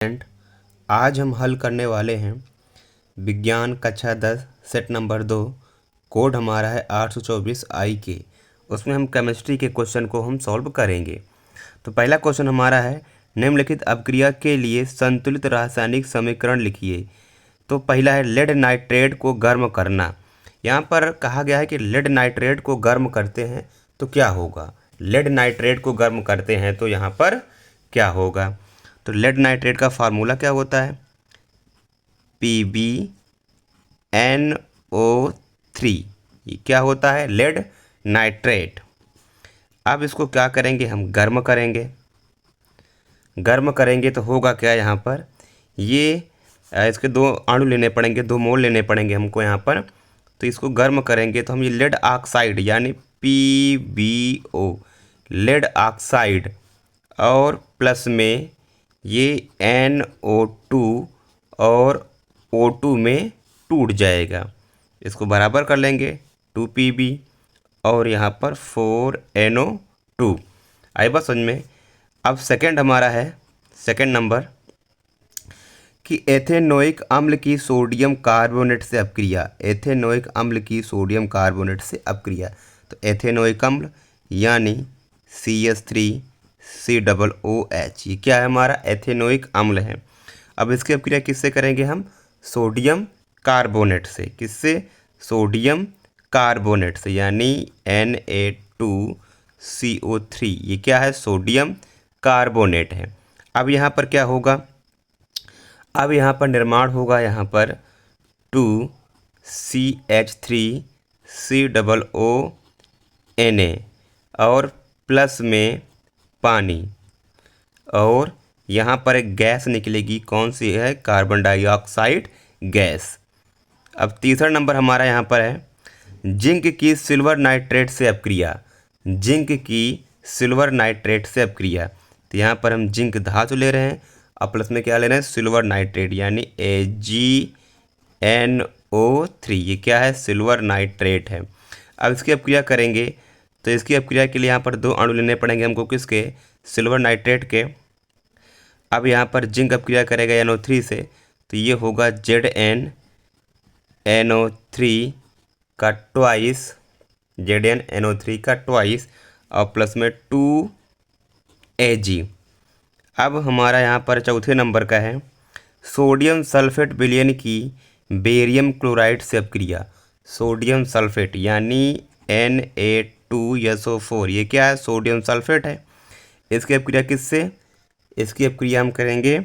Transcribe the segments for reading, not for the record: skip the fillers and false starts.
Student, आज हम हल करने वाले हैं विज्ञान कक्षा 10 सेट नंबर 2। कोड हमारा है 824 आई के। उसमें हम केमिस्ट्री के क्वेश्चन को हम सॉल्व करेंगे। तो पहला क्वेश्चन हमारा है, निम्नलिखित अपक्रिया के लिए संतुलित रासायनिक समीकरण लिखिए। तो पहला है लेड नाइट्रेट को गर्म करना। यहाँ पर कहा गया है कि लेड नाइट्रेट को गर्म करते हैं तो क्या होगा। लेड नाइट्रेट को गर्म करते हैं तो यहाँ पर क्या होगा। तो लेड नाइट्रेट का फार्मूला क्या होता है, PbNO3। ये क्या होता है, लेड नाइट्रेट। अब इसको क्या करेंगे, हम गर्म करेंगे। गर्म करेंगे तो होगा क्या, यहाँ पर ये इसके दो अणु लेने पड़ेंगे, 2 मोल लेने पड़ेंगे हमको यहाँ पर। तो इसको गर्म करेंगे तो हम ये लेड ऑक्साइड यानी PbO लेड ऑक्साइड और प्लस में ये NO2 और O2 में टूट जाएगा। इसको बराबर कर लेंगे 2Pb और यहाँ पर 4NO2। आई बात समझ में। अब सेकंड हमारा है, सेकंड नंबर कि एथेनोइक अम्ल की सोडियम कार्बोनेट से अपक्रिया। एथेनोइक अम्ल की सोडियम कार्बोनेट से अपक्रिया। तो एथेनोइक अम्ल यानी CH3COOH, ये क्या है हमारा, एथेनोइक अम्ल है। अब इसकी अपक्रिया किससे करेंगे हम, सोडियम कार्बोनेट से। किससे, सोडियम कार्बोनेट से, यानी Na2CO3। ये क्या है, सोडियम कार्बोनेट है। अब यहाँ पर क्या होगा, अब यहाँ पर निर्माण होगा यहाँ पर 2CH3COONA और प्लस में पानी, और यहाँ पर एक गैस निकलेगी, कौन सी है, कार्बन डाइऑक्साइड गैस। अब तीसरा नंबर हमारा यहाँ पर है, जिंक की सिल्वर नाइट्रेट से अपक्रिया। जिंक की सिल्वर नाइट्रेट से अपक्रिया। तो यहाँ पर हम जिंक धातु ले रहे हैं और प्लस में क्या ले रहे हैं, सिल्वर नाइट्रेट यानी AgNO3। ये क्या है, सिल्वर नाइट्रेट है। अब इसकी अपक्रिया करेंगे तो इसकी अपक्रिया के लिए यहाँ पर 2 अणु लेने पड़ेंगे हमको, किसके, सिल्वर नाइट्रेट के। अब यहाँ पर जिंक अपक्रिया करेगा NO3 से, तो ये होगा ZnNO3 का ट्वाइस, ZnNO3 का ट्वाइस और प्लस में 2Ag। अब हमारा यहाँ पर चौथे नंबर का है, सोडियम सल्फेट विलयन की बेरियम क्लोराइड से अपक्रिया। सोडियम सल्फेट यानी Na2SO4। ये क्या है, सोडियम सल्फेट है। इसकी अपक्रिया किससे, इसकी अपक्रिया हम करेंगे,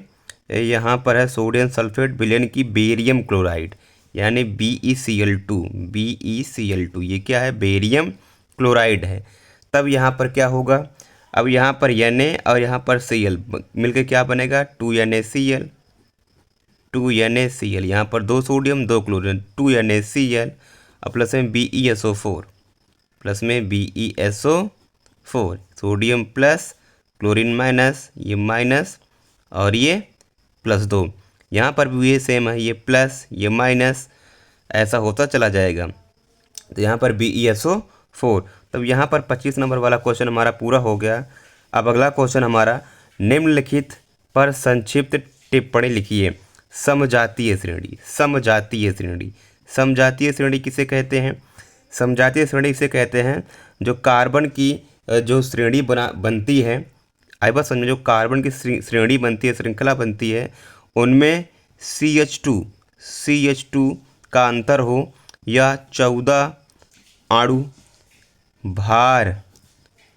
यहाँ पर है सोडियम सल्फेट विलयन की बेरियम क्लोराइड यानी BeCl2। BeCl2 ये क्या है, बेरियम क्लोराइड है। तब यहाँ पर क्या होगा, अब यहाँ पर Na और यहाँ पर Cl मिलकर क्या बनेगा, 2NaCl। 2NaCl, यहाँ पर 2 सोडियम 2 क्लोरीन, 2NaCl और प्लस में BeSO4, प्लस में BeSO4, sodium plus chlorine minus, ये माइनस और ये प्लस 2। यहाँ पर भी ये सेम है, ये प्लस ये माइनस, ऐसा होता चला जाएगा। तो यहाँ पर BeSO4। तब यहाँ पर 25 नंबर वाला क्वेश्चन हमारा पूरा हो गया। अब अगला क्वेश्चन हमारा, निम्नलिखित पर संक्षिप्त टिप्पणी लिखिए। समजातीय श्रेणी। समजातीय श्रेणी, समजातीय श्रेणी किसे कहते हैं, समजातीय श्रेणी इसे कहते हैं जो कार्बन की जो श्रेणी बनती है, आई बात समझ में, जो कार्बन की श्रेणी बनती है, श्रृंखला बनती है, उनमें CH2 का अंतर हो या 14 अणु भार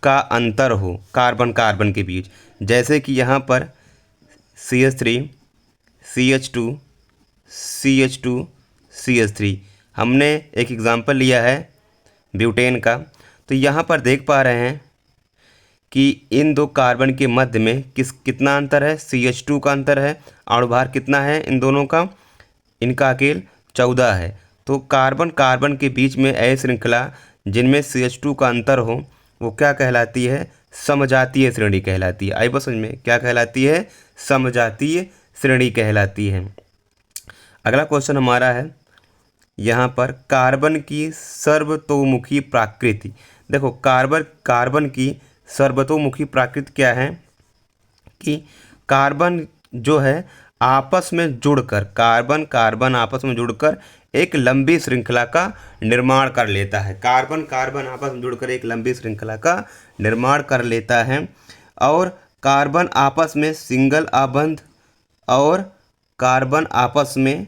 का अंतर हो कार्बन कार्बन के बीच। जैसे कि यहाँ पर CH3 CH2 CH2 CH3, हमने एक एग्जाम्पल लिया है ब्यूटेन का। तो यहाँ पर देख पा रहे हैं कि इन 2 कार्बन के मध्य में कितना अंतर है, CH2 का अंतर है। अणुभार कितना है इन दोनों का, इनका अकेल 14 है। तो कार्बन कार्बन के बीच में ऐसी श्रृंखला जिनमें CH2 का अंतर हो, वो क्या कहलाती है, समजातीय श्रेणी कहलाती है। आई बस समझ में, क्या कहलाती है, समजातीय श्रेणी कहलाती है। अगला क्वेश्चन हमारा है यहाँ पर, कार्बन की सर्वतोमुखी प्रकृति। देखो कार्बन की सर्वतोमुखी प्रकृति क्या है कि कार्बन जो है आपस में जुड़कर, कार्बन कार्बन आपस में जुड़कर एक लंबी श्रृंखला का निर्माण कर लेता है। कार्बन कार्बन आपस में जुड़कर एक लंबी श्रृंखला का निर्माण कर लेता है। और कार्बन आपस में सिंगल आबंध और कार्बन आपस में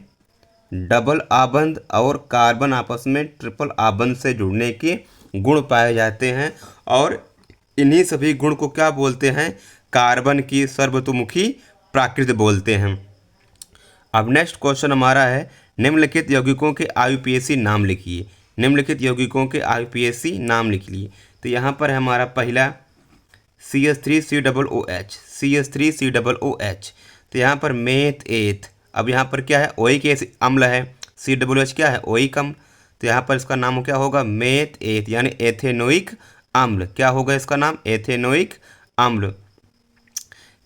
डबल आबंध और कार्बन आपस में ट्रिपल आबंध से जुड़ने के गुण पाए जाते हैं। और इन्हीं सभी गुण को क्या बोलते हैं? कार्बन की सर्वतोमुखी प्रकृति बोलते हैं। अब नेक्स्ट क्वेश्चन हमारा है, निम्नलिखित यौगिकों के आईयूपीएसी नाम लिखिए। निम्नलिखित यौगिकों के आईयूपीएसी नाम लिख लिए। तो यहाँ पर है हमारा पहला CH3COOH, CH3COOH। तो यहाँ पर मेथ एथ, अब यहाँ पर क्या है? ओइक अम्ल है, COOH क्या है? ओइक अम्ल। तो यहाँ पर इसका नाम क्या होगा? मेथ एथ, यानी एथेनोइक अम्ल। क्या होगा इसका नाम? एथेनोइक अम्ल।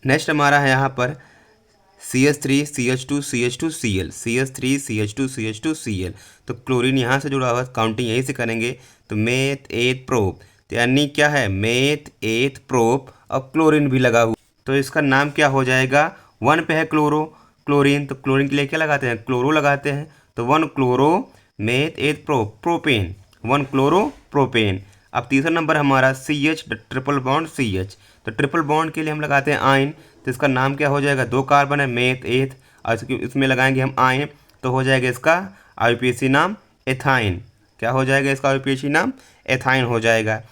नेक्स्ट हमारा है यहाँ पर CH3CH2CH2Cl, CH3CH2CH2Cl। तो क्लोरीन यहाँ से जुड़ा हुआ, काउंटिंग यहीं से करेंगे। तो मेथ एथ प्रोप, तो यानी क्या है? मेथ एथ प्रोप, और क्लोरीन भी लगा हुआ, तो इसका नाम क्या हो जाएगा? 1 पे है क्लोरो क्लोरीन, तो क्लोरीन के लिए क्या लगाते हैं? क्लोरो लगाते हैं। तो 1 chloro meth eth propane, 1 chloro propane. अब तीसरा नंबर हमारा CH ट्रिपल बॉन्ड CH, तो ट्रिपल बॉन्ड के लिए हम लगाते हैं आयन। तो इसका नाम क्या हो जाएगा? 2 कार्बन है, मेथ एथ, और इसमें लगाएंगे हम आयन, तो हो जाएगा इसका आईयूपीएसी नाम एथाइन। क्या हो जाएगा इसका आईयूपीएसी नाम? एथाइन हो जाएगा।